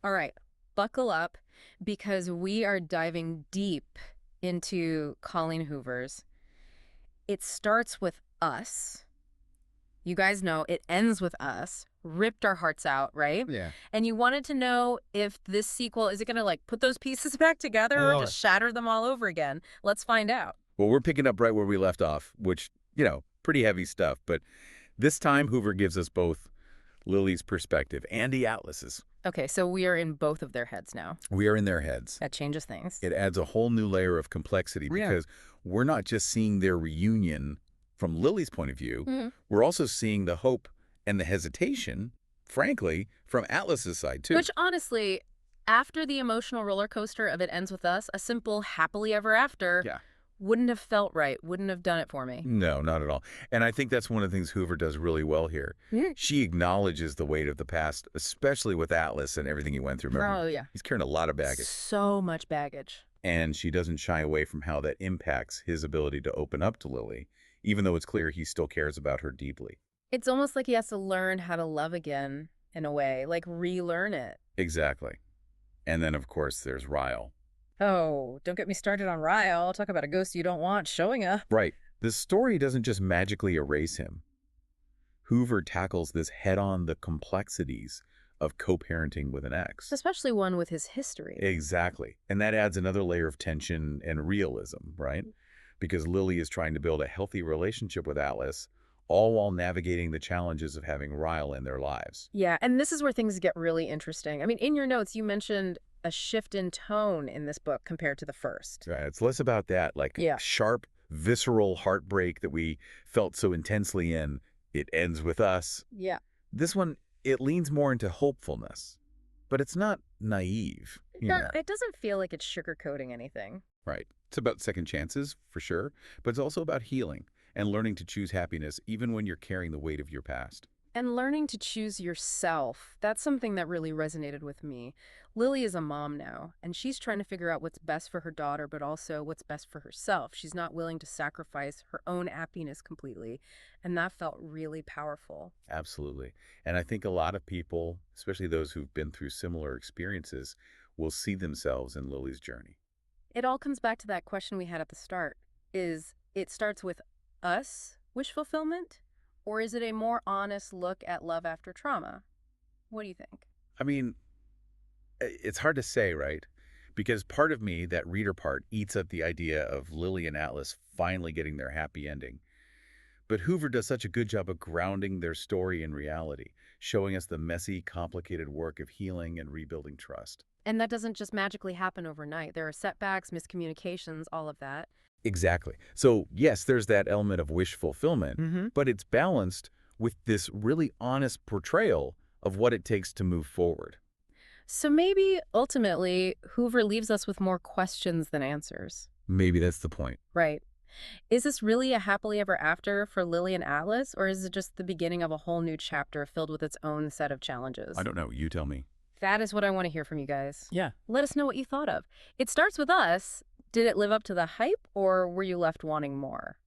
All right, buckle up because we are diving deep into Colleen Hoover's. It starts with us. You guys know it ends with us. Ripped our hearts out, right? Yeah. And you wanted to know if this sequel, is it going to like put those pieces back I together or love just it. shatter them all over again? Let's find out. Well, we're picking up right where we left off, which, pretty heavy stuff. But this time, Hoover gives us both Lily's perspective and the Atlas's. Okay, so we are in both of their heads now. We are in their heads. That changes things. It adds a whole new layer of complexity Yeah. because we're not just seeing their reunion from Lily's point of view. We're also seeing the hope and the hesitation, frankly, from Atlas's side, too. Which honestly, after the emotional roller coaster of It Ends With Us, a simple happily ever after Yeah. wouldn't have felt right, wouldn't have done it for me. No, not at all. And I think that's one of the things Hoover does really well here. Yeah. She acknowledges the weight of the past, especially with Atlas and everything he went through. Remember, Oh, yeah. he's carrying a lot of baggage. So much baggage. And she doesn't shy away from how that impacts his ability to open up to Lily, even though it's clear he still cares about her deeply. It's almost like he has to learn how to love again, in a way, like relearn it. Exactly. And then, of course, there's Ryle. Oh, don't get me started on Ryle. Talk about a ghost you don't want showing up. Right. The story doesn't just magically erase him. Hoover tackles this head-on, the complexities of co-parenting with an ex. Especially one with his history. Exactly. And that adds another layer of tension and realism, right? Because Lily is trying to build a healthy relationship with Atlas, all while navigating the challenges of having Ryle in their lives. Yeah, and this is where things get really interesting. I mean, in your notes, you mentioned a shift in tone in this book compared to the first. Right. It's less about that, like Yeah. sharp, visceral heartbreak that we felt so intensely in. It ends with us. Yeah. This one, it leans more into hopefulness, but it's not naive. It doesn't feel like it's sugarcoating anything. Right. It's about second chances, for sure, but it's also about healing and learning to choose happiness even when you're carrying the weight of your past. And learning to choose yourself, that's something that really resonated with me. Lily is a mom now, and she's trying to figure out what's best for her daughter, but also what's best for herself. She's not willing to sacrifice her own happiness completely, and that felt really powerful. Absolutely. And I think a lot of people, especially those who've been through similar experiences, will see themselves in Lily's journey. It all comes back to that question we had at the start. Is it starts with us, wish fulfillment? Or is it a more honest look at love after trauma? What do you think? I mean, it's hard to say, right? Because part of me, that reader part, eats up the idea of Lily and Atlas finally getting their happy ending. But Hoover does such a good job of grounding their story in reality, showing us the messy, complicated work of healing and rebuilding trust. And that doesn't just magically happen overnight. There are setbacks, miscommunications, all of that. Exactly. So, yes, there's that element of wish fulfillment, but it's balanced with this really honest portrayal of what it takes to move forward. So maybe, ultimately, Hoover leaves us with more questions than answers. Maybe that's the point. Right. Is this really a happily ever after for Lily and Atlas, or is it just the beginning of a whole new chapter filled with its own set of challenges? I don't know. You tell me. That is what I want to hear from you guys. Yeah. Let us know what you thought of. It starts with us. Did it live up to the hype, or were you left wanting more?